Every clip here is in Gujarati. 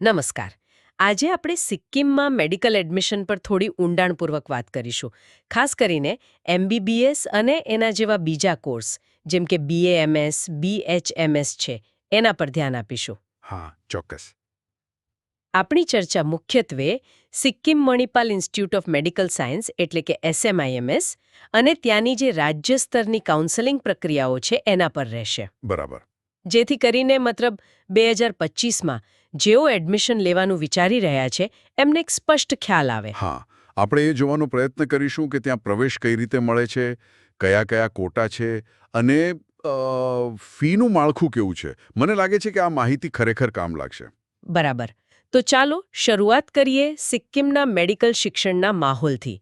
નમસ્કાર. આજે આપણે સિક્કિમમાં મેડિકલ એડમિશન પર થોડી ઊંડાણપૂર્વક વાત કરીશું. ખાસ કરીને એમબીબીએસ અને એના જેવા બીજા કોર્સ જેમ કે બીએએમએસ, બીએચએમએસ છે એના પર ધ્યાન આપીશું. હા, ચોક્કસ. આપણી ચર્ચા મુખ્યત્વે Sikkim Manipal institute of medical science એટલે કે એસએમઆઈએમએસ અને ત્યાંની જે રાજ્ય સ્તરની કાઉન્સેલિંગ પ્રક્રિયાઓ છે એના પર રહેશે. બરાબર. જેથી કરીને મતલબ 2025માં જેઓ એડમિશન લેવાનું વિચારી રહ્યા છે એમને એક સ્પષ્ટ ખ્યાલ આવે. હા, આપણે એ જોવાનો પ્રયત્ન કરીશું કે ત્યાં પ્રવેશ કઈ રીતે મળે છે, કયા કયા કોટા છે અને ફીનું માળખું કેવું છે. મને લાગે છે કે આ માહિતી ખરેખર કામ લાગશે. બરાબર. તો ચાલો શરૂઆત કરીએ સિક્કિમના મેડિકલ શિક્ષણના માહોલથી.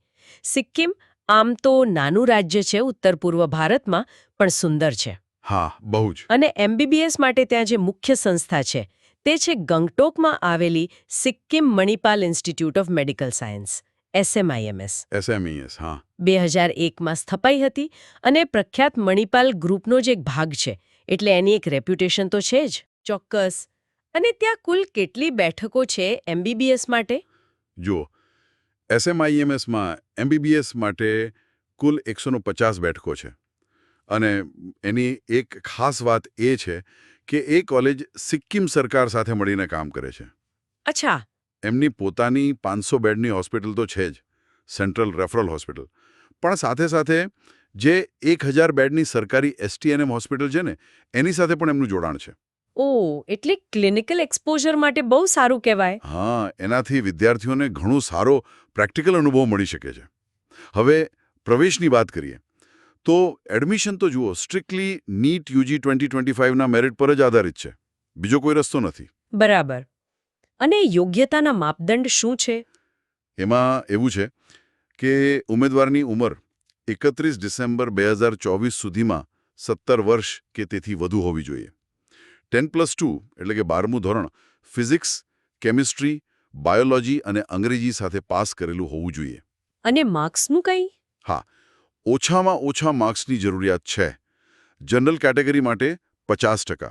સિક્કિમ આમ તો નાનું રાજ્ય છે ઉત્તર પૂર્વ ભારતમાં, પણ સુંદર છે. હા, બહુ જ. અને એમબીબીએસ માટે ત્યાં જે મુખ્ય સંસ્થા છે તે છે ગંગટોકમાં આવેલી Sikkim Manipal institute of medical science S M I M S. S M E S, હા. 2001માં સ્થપાઈ હતી અને પ્રખ્યાત મણિપાલ ગ્રુપનો જ એક ભાગ છે, એટલે એની એક રેપ્યુટેશન તો છે જ. ચોક્કસ. અને ત્યાં કુલ કેટલી બેઠકો છે એમબીબીએસ માટે? જો, એસએમઆઈએમએસમાં એમબીબીએસ માટે કુલ 150 બેઠકો છે. અને એની એક ખાસ વાત એ છે કે એ કોલેજ સિક્કિમ સરકાર સાથે મળીને કામ કરે છે. અચ્છા. એમની પોતાની 500 બેડની હોસ્પિટલ તો છે જ, સેન્ટ્રલ રેફરલ હોસ્પિટલ. પણ સાથે સાથે જે 1000 બેડની સરકારી એસટીએનએમ હોસ્પિટલ છે ને, એની સાથે પણ એમનું જોડાણ છે. ઓ, એટલે ક્લિનિકલ એક્સપોઝર માટે બહુ સારું કહેવાય. હા, એનાથી વિદ્યાર્થીઓને ઘણો સારો પ્રેક્ટિકલ અનુભવ મળી શકે છે. હવે પ્રવેશની વાત કરીએ તો એડમિશન તો જુઓ, સ્ટ્રિક્ટલી નીટ યુજી 2025ના મેરિટ પર જ આધારિત છે. બીજો કોઈ રસ્તો નથી. બરાબર. અને યોગ્યતાના માપદંડ શું છે? એમાં એવું છે કે ઉમેદવારની ઉંમર 31 ડિસેમ્બર 2024 સુધીમાં 17 વર્ષ કે તેથી વધુ હોવી જોઈએ. 10+2 એટલે કે 12મું ધોરણ ફિઝિક્સ, કેમિસ્ટ્રી, બાયોલોજી અને અંગ્રેજી સાથે પાસ કરેલું હોવું જોઈએ. અને માર્ક્સનું કંઈ? હા, ઓછામાં ઓછા માર્ક્સની જરૂરિયાત છે. જનરલ કેટેગરી માટે 50%,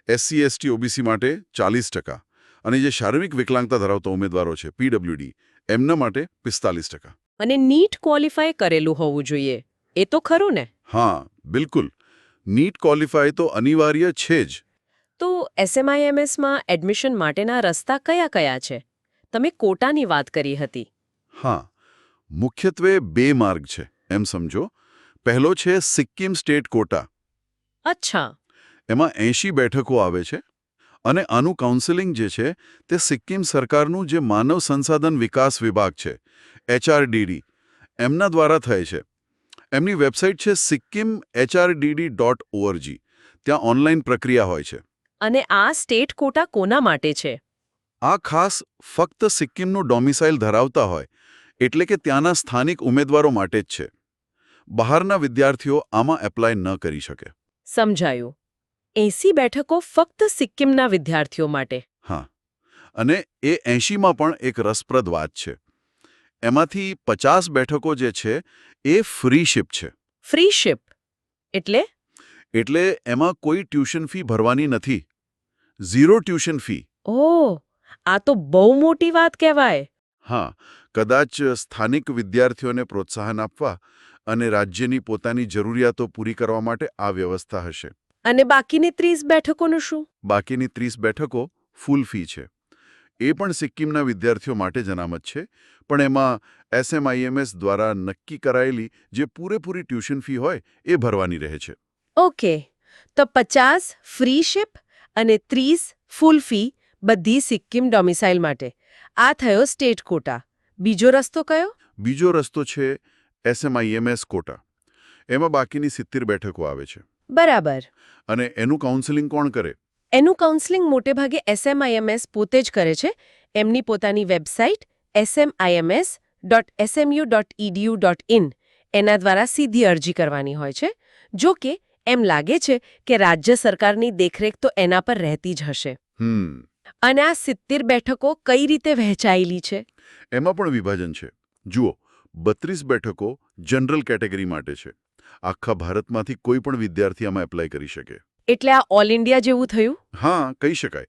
એસસી એસટી ઓબીસી માટે 40%, અને જે શારીરિક વિકલાંગતા ધરાવતા ઉમેદવારો છે પીડબ્લ્યુડી, એમના માટે 45%. અને નીટ ક્વોલિફાય કરેલું હોવું જોઈએ, એ તો ખરું ને? હા, બિલકુલ. નીટ ક્વોલિફાય તો અનિવાર્ય છે જ. તો એસએમઆઈએમએસમાં એડમિશન માટેના રસ્તા કયા કયા છે? તમે કોટાની વાત કરી હતી. હા, મુખ્યત્વે 2 માર્ગ છે, એમ સમજો. પહેલો છે સિક્કિમ સ્ટેટ કોટા. અચ્છા. એમાં 80 બેઠકો આવે છે અને આનું કાઉન્સેલિંગ જે છે તે સિક્કિમ સરકારનું જે માનવ સંસાધન વિકાસ વિભાગ છે, એચઆરડીડી, એમના દ્વારા થાય છે. એમની વેબસાઇટ છે sikkim-hrdd.org. ત્યાં ઓનલાઈન પ્રક્રિયા હોય છે. અને આ સ્ટેટ કોટા કોના માટે છે? આ ખાસ ફક્ત સિક્કિમનું ડોમિસાઇલ ધરાવતા હોય, એટલે કે ત્યાંના સ્થાનિક ઉમેદવારો માટે જ છે. બહારના વિદ્યાર્થીઓ આમાં એપ્લાય ન કરી શકે. સમજાયું. 80 બેઠકો ફક્ત સિક્કિમના વિદ્યાર્થીઓ માટે. હા, અને એ 80માં પણ એક રસપ્રદ વાત છે. એમાંથી 50 બેઠકો જે છે એ ફ્રી શિપ છે. ફ્રી શિપ એટલે? એટલે એમાં કોઈ ટ્યુશન ફી ભરવાની નથી. Zero tuition fee. ઓહ, આ તો બહુ મોટી વાત કહેવાય. હા, કદાચ સ્થાનિક વિદ્યાર્થીઓને પ્રોત્સાહન આપવા અને રાજ્યની પોતાની જરૂરિયાતો પૂરી કરવા માટે આ વ્યવસ્થા હશે. અને બાકીની 30 બેઠકોનું શું? બાકીની 30 બેઠકો ફૂલ ફી છે. એ પણ સિક્કિમના વિદ્યાર્થીઓ માટે જ અનામત છે, પણ એમાં એસએમઆઈએમએસ દ્વારા નક્કી કરાયેલી જે પૂરેપૂરી ટ્યુશન ફી હોય એ ભરવાની રહે છે. ઓકે, તો 50 ફ્રી શિપ અને 30 ફૂલ ફી, બધી સિક્કિમ ડોમિસાઇલ માટે. આ થયો સ્ટેટ કોટા. બીજો રસ્તો કયો? બીજો રસ્તો છે એસએમઆઈએમએસ કોટા. એમાં બાકીની 70 બેઠકો આવે છે. બરાબર. અને એનું કાઉન્સેલિંગ કોણ કરે? એનું કાઉન્સેલિંગ મોટેભાગે એસએમઆઈએમએસ પોતે જ કરે છે. એમની પોતાની વેબસાઇટ smims.smu.edu.in એના દ્વારા સીધી અરજી કરવાની હોય છે. જો કે એમ લાગે છે કે રાજ્ય સરકારની દેખરેખ તો એના પર રહેતી જ હશે. અને આ 70 બેઠકો કઈ રીતે વહેંચાયેલી છે? એમાં પણ વિભાજન છે. જુઓ, 32 બેઠકો જનરલ કેટેગરી માટે છે. આખા ભારતમાંથી કોઈ પણ વિદ્યાર્થી આમાં એપ્લાય કરી શકે. એટલે આ ઓલ ઇન્ડિયા જેવું થયું? હા, કહી શકાય.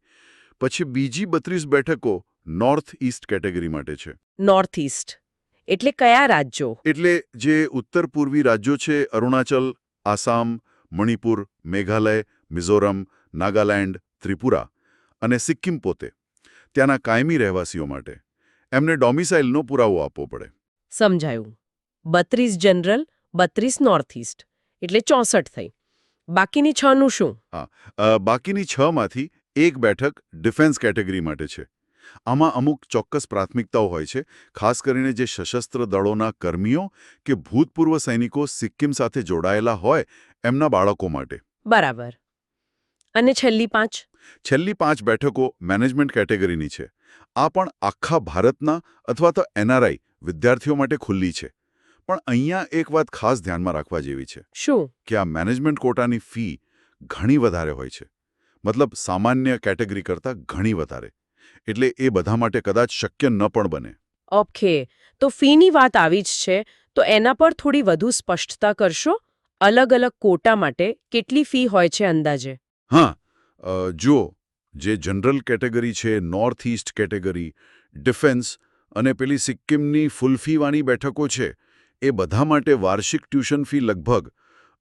પછી બીજી 32 બેઠકો નોર્થ ઈસ્ટ કેટેગરી માટે છે. નોર્થ ઈસ્ટ એટલે કયા રાજ્યો? એટલે જે ઉત્તર પૂર્વી રાજ્યો છે અરુણાચલ, આસામ, મણિપુર, મેઘાલય, મિઝોરમ, નાગાલેન્ડ, ત્રિપુરા અને સિક્કિમ પોતે ત્યાંના કાયમી રહેવાસીઓ માટે એમને ડોમિસાઇલનો પુરાવો આપવો પડે. સમજાયું. 32 જનરલ, 32 નોર્થ ઈસ્ટ એટલે 64 થઈ. બાકીની 6 નું શું? બાકીની 6 માંથી એક બેઠક ડિફેન્સ કેટેગરી માટે છે. આમાં અમુક ચોક્કસ પ્રાથમિકતાઓ હોય છે, ખાસ કરીને જે સશસ્ત્ર દળોના કર્મીઓ કે ભૂતપૂર્વ સૈનિકો સિક્કિમ સાથે જોડાયેલા હોય એમના બાળકો માટે. બરાબર. અને છેલ્લી 5? છેલ્લી 5 બેઠકો મેનેજમેન્ટ કેટેગરીની છે. આ પણ આખા ભારતના અથવા તો એનઆરઆઈ વિદ્યાર્થીઓ માટે ખુલ્લી છે. પણ અહીંયા એક વાત ખાસ ધ્યાનમાં રાખવા જેવી છે. શું? કે આ મેનેજમેન્ટ કોટાની ફી ઘણી વધારે હોય છે. મતલબ સામાન્ય કેટેગરી કરતાં ઘણી વધારે. એટલે એ બધા માટે કદાચ શક્ય ન પણ બને. ઓકે, તો ફીની વાત આવી જ છે, તો એના પર થોડી વધુ સ્પષ્ટતા કરશો? અલગ અલગ કોટા માટે કેટલી ફી હોય છે અંદાજે? હા, જુઓ, જે જનરલ કેટેગરી છે, નોર્થ ઈસ્ટ કેટેગરી, ડિફેન્સ અને પેલી સિક્કિમની ફૂલ ફીવાળી બેઠકો છે, એ બધા માટે વાર્ષિક ટ્યુશન ફી લગભગ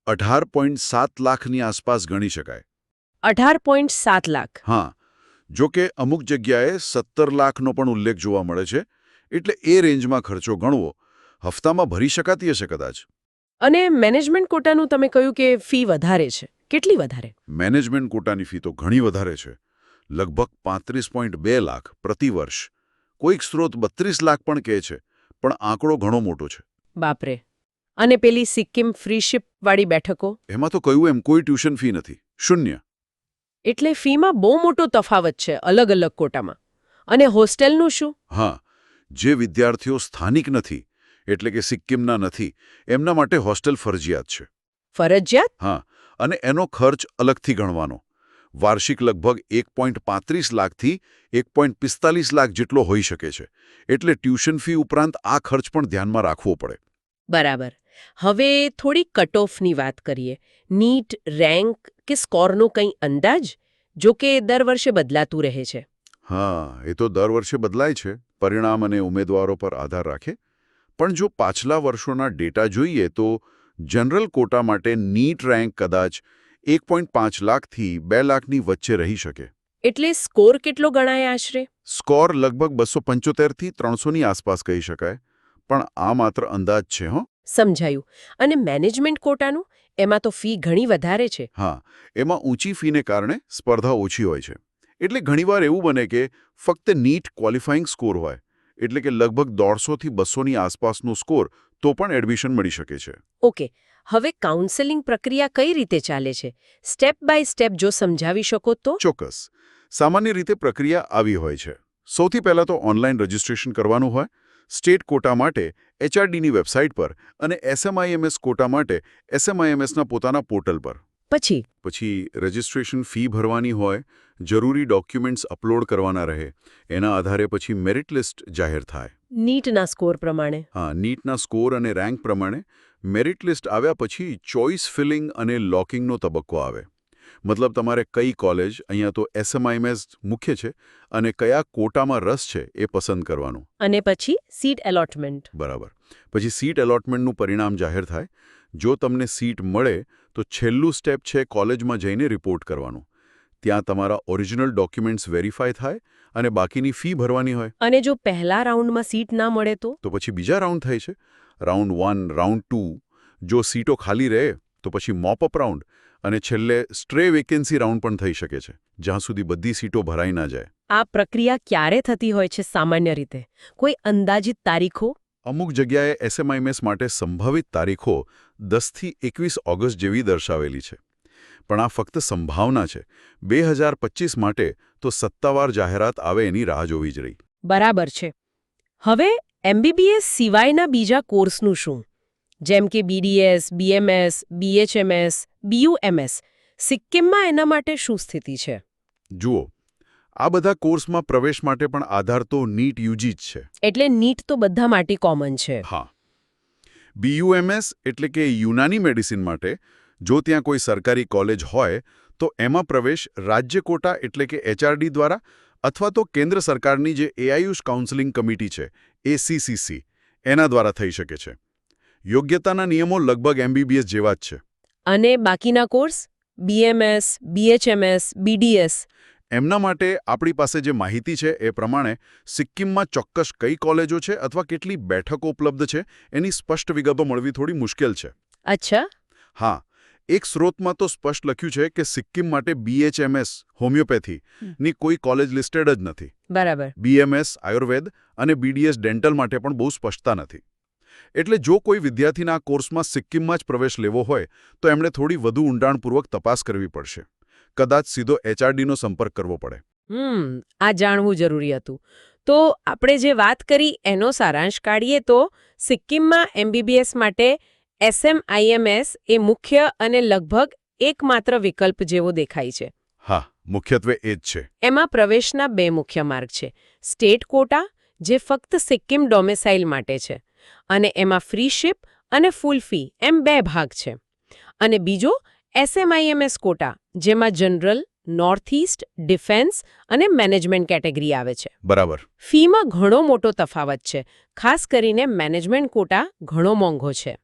18.7 લાખની આસપાસ ગણી શકાય. 18.7 લાખ. હા, જો કે અમુક જગ્યાએ 17 લાખનો પણ ઉલ્લેખ જોવા મળે છે. એટલે એ રેન્જમાં ખર્ચો ગણવો હપ્તામાં ભરી શકાતી હશે કદાચ. અને મેનેજમેન્ટ કોટાનું તમે કહ્યું કે ફી વધારે છે. કેટલી વધારે? મેનેજમેન્ટ કોટાની ફી તો ઘણી વધારે છે. લગભગ 35.2 લાખ પ્રતિ વર્ષ. કોઈક સ્ત્રોત 32 લાખ પણ કહે છે, પણ આંકડો ઘણો મોટો છે. બાપરે. અને પેલી સિક્કિમ ફ્રીશિપ વાળી બેઠકો? એમાં તો કહ્યું એમ કોઈ ટ્યુશન ફી નથી, શૂન્ય. એટલે ફીમાં બહુ મોટો તફાવત છે અલગ અલગ કોટામાં. અને હોસ્ટેલનું શું? હા, જે વિદ્યાર્થીઓ સ્થાનિક નથી, એટલે કે સિક્કિમના નથી, એમના માટે હોસ્ટેલ ફરજિયાત છે. ફરજિયાત? હા, અને એનો ખર્ચ અલગથી ગણવાનો. વાર્ષિક લગભગ 1.35 લાખથી 1.45 લાખ જેટલો હોઈ શકે છે. એટલે ટ્યુશન ફી ઉપરાંત આ ખર્ચ પણ ધ્યાનમાં રાખવો પડે. બરાબર. હવે થોડી કટ ઓફની વાત કરીએ. નીટ, રેન્ક કે સ્કોરનો કંઈ અંદાજ? જો કે દર વર્ષે બદલાતું રહે છે. હા, એ તો દર વર્ષે બદલાય છે, પરિણામ અને ઉમેદવારો પર આધાર રાખે. પણ જો પાછલા વર્ષોના ડેટા જોઈએ તો જનરલ કોટા માટે નીટ રેન્ક કદાચ 1.5 લાખથી 2 લાખની વચ્ચે રહી શકે. એટલે સ્કોર કેટલો ગણાય આશરે? સ્કોર લગભગ 275થી 300ની આસપાસ કહી શકાય. પણ આ માત્ર અંદાજ છે. સમજાયું. અને મેનેજમેન્ટ કોટાનું? એમાં તો ફી ઘણી વધારે છે. હા, એમાં ઊંચી ફીને કારણે સ્પર્ધા ઓછી હોય છે. એટલે ઘણીવાર એવું બને કે ફક્ત નીટ ક્વોલિફાઇંગ સ્કોર હોય, એટલે કે લગભગ 150થી 200ની આસપાસનો સ્કોર, તો પણ એડમિશન મળી શકે છે. ઓકે. હવે કાઉન્સેલિંગ પ્રક્રિયા કઈ રીતે ચાલે છે? સ્ટેપ બાય સ્ટેપ જો સમજાવી શકો તો? ચોક્કસ. સામાન્ય રીતે પ્રક્રિયા આવી હોય છે. સૌથી પહેલાં તો ઓનલાઈન રજિસ્ટ્રેશન કરવાનું હોય. સ્ટેટ કોટા માટે HRDની વેબસાઇટ પર અને SMIMS કોટા માટે SMIMSના પોતાના પોર્ટલ પર. પછી રજિસ્ટ્રેશન ફી ભરવાની હોય, જરૂરી ડોક્યુમેન્ટ્સ અપલોડ કરવાના રહે. એના આધારે પછી મેરિટ લિસ્ટ જાહેર થાય. નીટના સ્કોર પ્રમાણે? હા, નીટના સ્કોર અને રેન્ક પ્રમાણે મેરિટ લિસ્ટ આવ્યા પછી ચોઇસ ફિલિંગ અને લોકિંગનો તબક્કો આવે. મતલબ તમારે કઈ કોલેજ, અહીંયા તો SMIMS મુખ્ય છે, અને કયા કોટામાં રસ છે એ પસંદ કરવાનું. અને પછી સીટ એલોટમેન્ટ. બરાબર. પછી સીટ એલોટમેન્ટનું પરિણામ જાહેર થાય. જો તમને સીટ મળે તો છેલ્લું સ્ટેપ છે કોલેજમાં જઈને રિપોર્ટ કરવાનું. ત્યાં તમારા ઓરિજિનલ ડોક્યુમેન્ટ્સ વેરીફાય થાય અને બાકીની ફી ભરવાની હોય. અને જો પહેલા રાઉન્ડમાં સીટ ના મળે તો? તો પછી બીજા રાઉન્ડ થાય છે. Round 1, round 2. જો સીટો ખાલી રહે તો પછી મોપઅપ રાઉન્ડ, અને છેલ્લે સ્ટ્રે વેકેન્સી રાઉન્ડ પણ થઈ શકે છે, જ્યાં સુધી બધી સીટો ભરાઈ ના જાય. આ પ્રક્રિયા ક્યારે થતી હોય છે સામાન્ય રીતે? કોઈ અંદાજિત તારીખો? અમુક જગ્યાએ SMIMS માટે સંભવિત તારીખો 10થી 21 ઓગસ્ટ જેવી દર્શાવેલી છે. પણ આ ફક્ત સંભાવના છે. 2025 માટે તો સત્તાવાર જાહેરાત આવે એની રાહ જોવી જ રહી. બરાબર છે. હવે MBBS સિવાયના બીજા કોર્સનું શું? જેમ કે BDS, BMS, BHMS, BUMS. સિક્કિમમાં એના માટે શું સ્થિતિ છે? જુઓ, આ બધા કોર્સમાં પ્રવેશ માટે પણ આધાર તો નીટ UG જ છે. એટલે નીટ તો બધા માટે કોમન છે. હા. BUMS એટલે કે યુનાની મેડિસિન માટે જો ત્યાં કોઈ સરકારી કોલેજ હોય તો એમાં પ્રવેશ રાજ્ય કોટા એટલે કે HRD દ્વારા અથવા તો કેન્દ્ર સરકારની જે AIUS કાઉન્સેલિંગ કમિટી છે ACCC એના દ્વારા થઈ શકે છે. યોગ્યતાના નિયમો લગભગ MBBS જેવા જ છે. અને બાકીના કોર્સ BMS, BHMS, BDS એમના માટે આપણી પાસે જે માહિતી છે એ પ્રમાણે સિક્કિમમાં ચોક્કસ કઈ કોલેજો છે અથવા કેટલી બેઠકો ઉપલબ્ધ છે એની સ્પષ્ટ વિગતો મળવી થોડી મુશ્કેલ છે. અચ્છા. હા, એક સ્રોતમાં તો સ્પષ્ટ લખ્યું છે કે સિક્કિમ માટે BHMS હોમિયોપેથીની કોઈ કોલેજ લિસ્ટેડ જ નથી. બરાબર. BMS આયુર્વેદ અને BDS ડેન્ટલ માટે પણ બહુ સ્પષ્ટતા નથી. એટલે જો કોઈ વિદ્યાર્થીના આ કોર્સમાં સિક્કિમમાં જ પ્રવેશ લેવો હોય તો એમણે થોડી વધુ ઊંડાણપૂર્વક તપાસ કરવી પડશે. કદાચ સીધો HRDનો સંપર્ક કરવો પડે. આ જાણવું જરૂરી હતું. તો આપણે જે વાત કરી એનો સારાંશ કાઢીએ તો સિક્કિમમાં MBBS માટે SMIMS એ મુખ્ય અને લગભગ એકમાત્ર વિકલ્પ જેવો દેખાય છે. હા, મુખ્યત્વે એ જ છે. એમાં પ્રવેશના બે મુખ્ય માર્ગ છે. સ્ટેટ કોટા, જે ફક્ત સિક્કિમ ડોમેસાઇલ માટે છે, અને એમાં ફ્રી શિપ અને ફૂલ ફી એમ બે ભાગ છે. અને બીજો SMIMS કોટા, જેમાં જનરલ, નોર્થ ઇસ્ટ, ડિફેન્સ અને મેનેજમેન્ટ કેટેગરી આવે છે. બરાબર. ફીમાં ઘણો મોટો તફાવત છે. ખાસ કરીને મેનેજમેન્ટ કોટા ઘણો મોંઘો છે.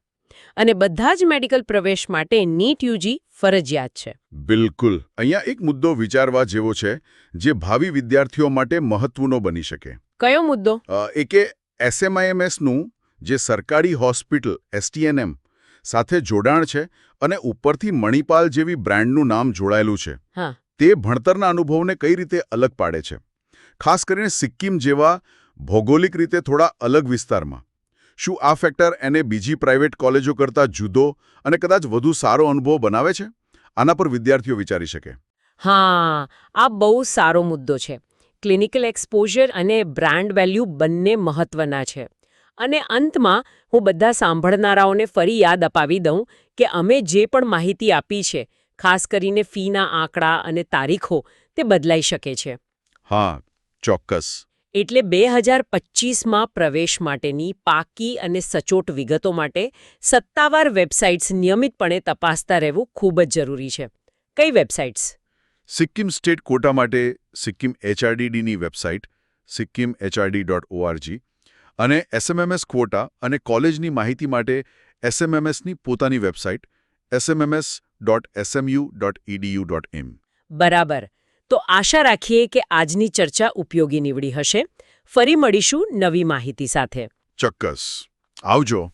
અને બધા જ મેડિકલ પ્રવેશ માટે NEET UG ફરજિયાત છે. બિલકુલ. અહીંયા એક મુદ્દો વિચારવા જેવો છે જે ભાવિ વિદ્યાર્થીઓ માટે મહત્વનો બની શકે. કયો મુદ્દો? એ કે SMIMSનું જે સરકારી હોસ્પિટલ STNM સાથે જોડાણ છે અને ઉપરથી મણિપાલ જેવી બ્રાન્ડનું નામ જોડાયેલું છે. હા. તે ભણતરના અનુભવને કઈ રીતે અલગ પાડે છે, ખાસ કરીને સિક્કિમ જેવા ભૌગોલિક રીતે થોડા અલગ વિસ્તારમાં. શું આ ફેક્ટર એને બીજી પ્રાઇવેટ કોલેજો કરતાં જુદો અને કદાચ વધુ સારો અનુભવ બનાવે છે? આના પર વિદ્યાર્થીઓ વિચારી શકે. હા, આ બહુ સારો મુદ્દો છે. ક્લિનિકલ એક્સપોઝર અને બ્રાન્ડ વેલ્યુ બંને મહત્વના છે. અને અંતમાં હું બધા સાંભળનારાઓને ફરી યાદ અપાવી દઉં કે અમે જે પણ માહિતી આપી છે, ખાસ કરીને ફીના આંકડા અને તારીખો, તે બદલાઈ શકે છે. હા, ચોક્કસ. એટલે 2025માં પ્રવેશ માટેની પાકી અને સચોટ વિગતો માટે સત્તાવાર વેબસાઇટ્સ નિયમિતપણે તપાસતા રહેવું ખૂબ જ જરૂરી છે. કઈ વેબસાઇટ્સ? સિક્કિમ સ્ટેટ કોટા માટે સિક્કિમ HRDDની વેબસાઇટ sikkimhrd.org અને SMMS ક્વોટા અને કોલેજની માહિતી માટે SMMSની પોતાની વેબસાઇટ smms.smu.edu.in. બરાબર. તો આશા રાખીએ કે આજની ચર્ચા ઉપયોગી નીવડી હશે. ફરી મળીશું નવી માહિતી સાથે. ચોક્કસ. આવજો.